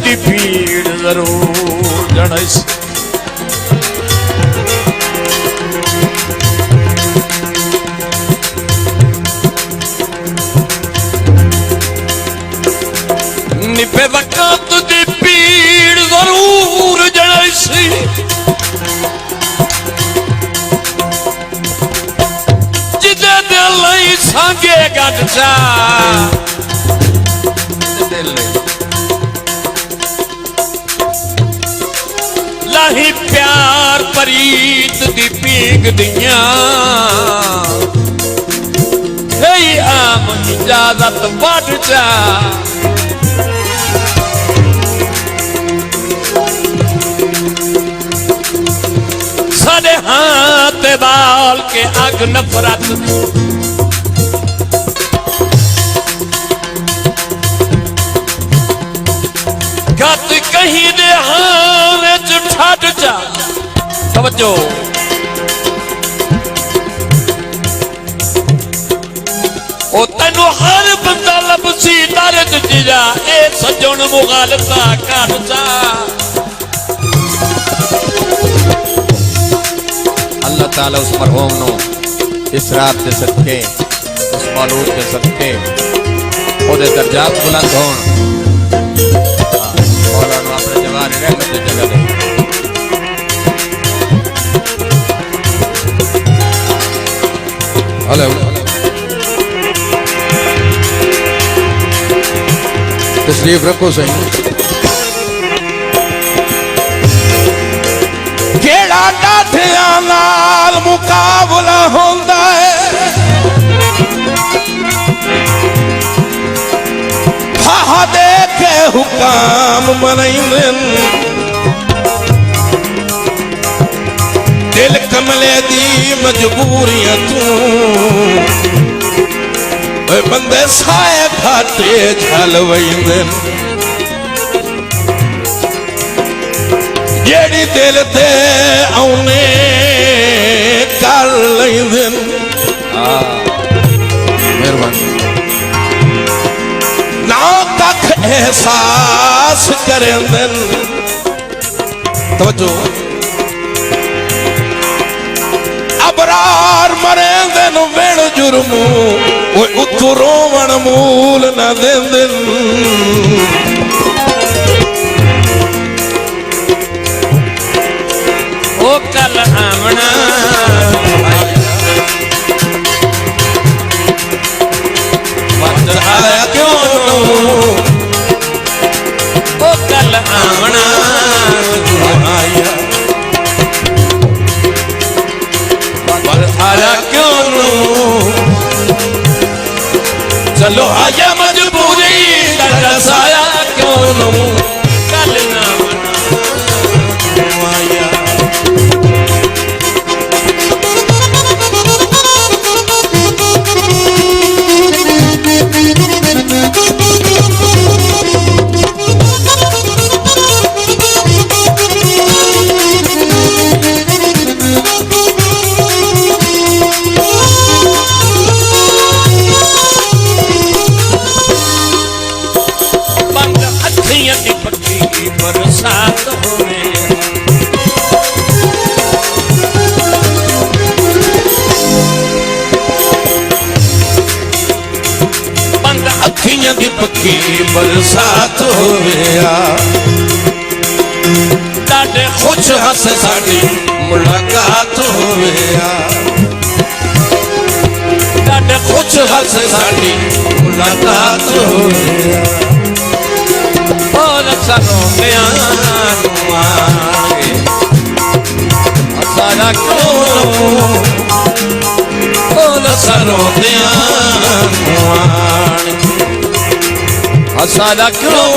दी भीड़ जरूर जड़स निपे वक़्त दी भीड़ जरूर जड़स जिदे दिल नहीं सांगे गटचा लाही प्यार परीत दी पीग दिया आम इजाजत बढ़ जा साढ़े हाथ बाल के अग नफरत गत कहीं दे हाल छट जा समझो ओ तेनू हर बंदा लबसी तारे तुझा ए सजन मुगालता कर जा अल्लाह ताला उस मरहूम नो इस रात के सदके उस मालूद के सदके ओदे दर्जात बुलंद होण मौलाना अपने जवान रहमत की जगह दे हेलो तशरीफ रखो सही केड़ा डाठिया नाल मुकाबला होंदा है हा देखे हुकाम मनैंदन दिल कमले दी मजबूरियां तू बंदे साए घाटे झल वैंदन जेड़ी दिल ते औने कर लैंदन मेहरबानी ना कख एहसास करेंदन तवज्जो अबरार मरेंदन वेण जुर्मू वो उतु रोवण मूल न देंदन ओ कल आमना वक्त आया क्यों ओ कल आमना आया वक्त आया क्यों चलो आया मजबूरी दरसाया क्यों कल ना आया बरसात होवे बंद अखियां दी पक्की बरसात होवे डाडे खुश हस साडी मुलाकात होवे डाडे खुश हस साडी मुलाकात होवे बोल सरो गया सारा क्यों बोल सरो गया सारा क्यों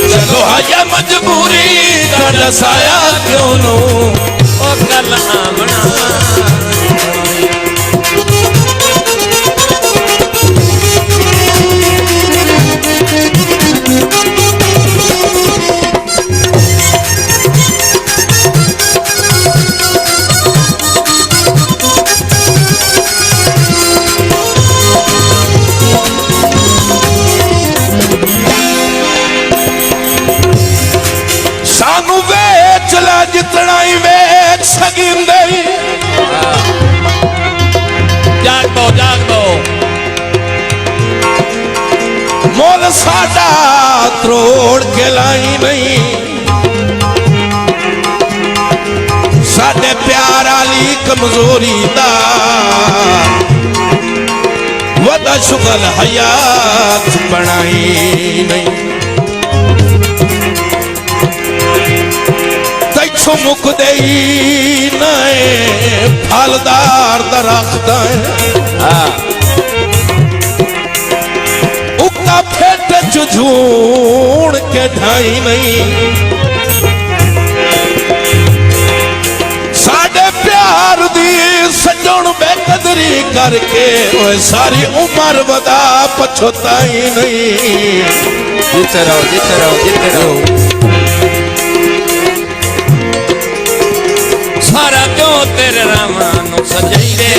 चलो आया मजबूरी दरसाया क्यों ओ कल आमना सानू वेच ला जितना ही वेच सकिंदे जाग दो मोल साडा त्रोड़ के लाई नहीं साडे प्यार आली कमजोरी दा वदा शुगल हयात बनाई नहीं तैछो मुक देई नए फलदार दरख्त उका फेट झूण के ढाई नहीं साडे प्यार दी सजण बेकदरी करके ओए सारी उम्र वदा पछताई नहीं जीते रहो जीते रहो जीते रहो सारा क्यों तेरे रामा नु सजाई दे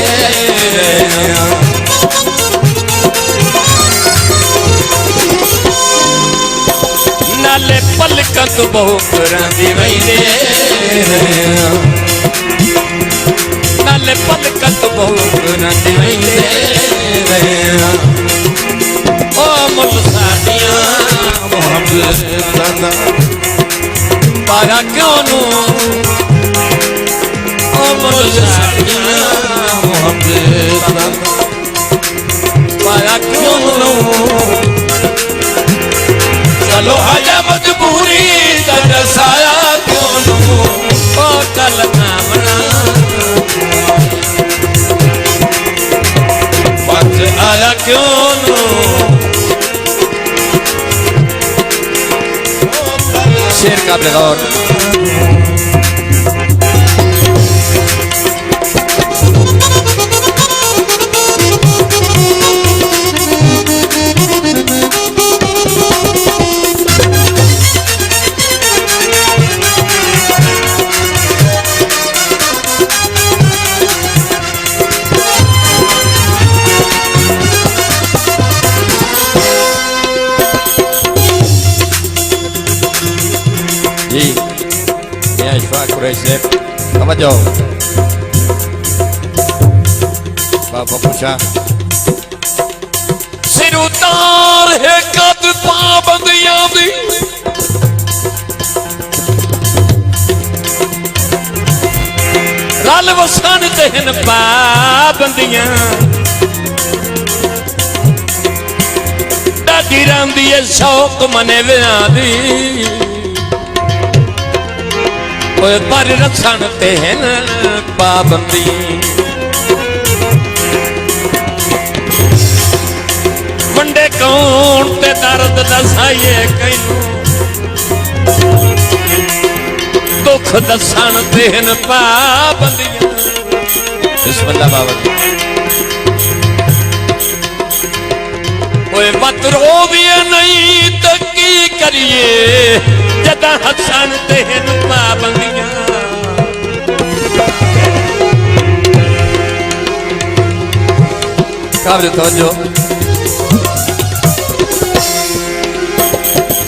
नाले पलक तू बहु करांदी वही दे नाले पलक तू बहु करांदी वही दे ओ मुल साडियां मोहब्बत पारा क्यों नू ओ मुल साडियां मोहब्बत पारा क्यों नू चलो आजा मजबूरी दरसाया क्यों नू ओ कल नामना बात आया क्यों नू शेर काबिल गौर जी मैं अशफाक कुरैशी समझो बाबा पूछा सिर उतार है कद पाबंदियां दी रल वसन ते हन पाबंदियां डाडी रांदी है शौक मने विआं दी पर रखण ते हन पाबंदी वंडे कौन ते दर्द दसाइए कैनू दुख दसण ते हन पाबंदियां बिस्मिल्लाह बाबा ओए मत रो भी नहीं तो की करिए जदा हसन ते हन पाबंदियां काबिल तवज्जो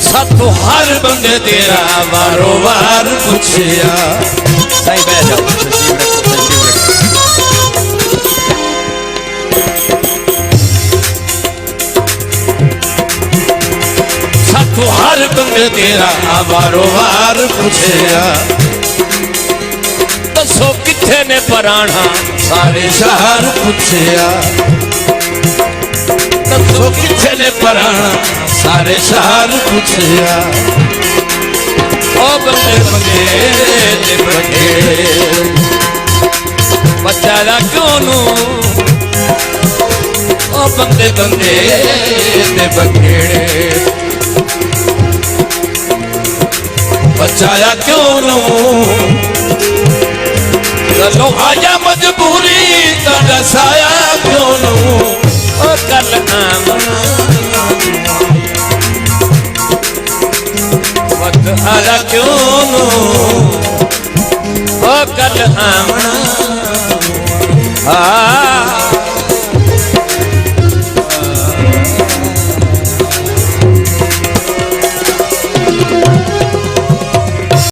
साथों हर बंदे तेरा वारो वार पुछया सही बैठ जाओ तशरीफ रखो साथों हर बंदे तेरा वारो वार पुछया दसो किथे ने पराणा सारे शहर पुछया दसो किथे ने पराणा सारे शहर पुछया ओ बंदे बंदे बचारा क्यों नू ओ बंदे बंदे बखेड़े बचाया क्यों नू चलो आजा मजबूरी तो दसाया क्यों नू ओ कल आमना वक्त आजा क्यों नू ओ कल आमना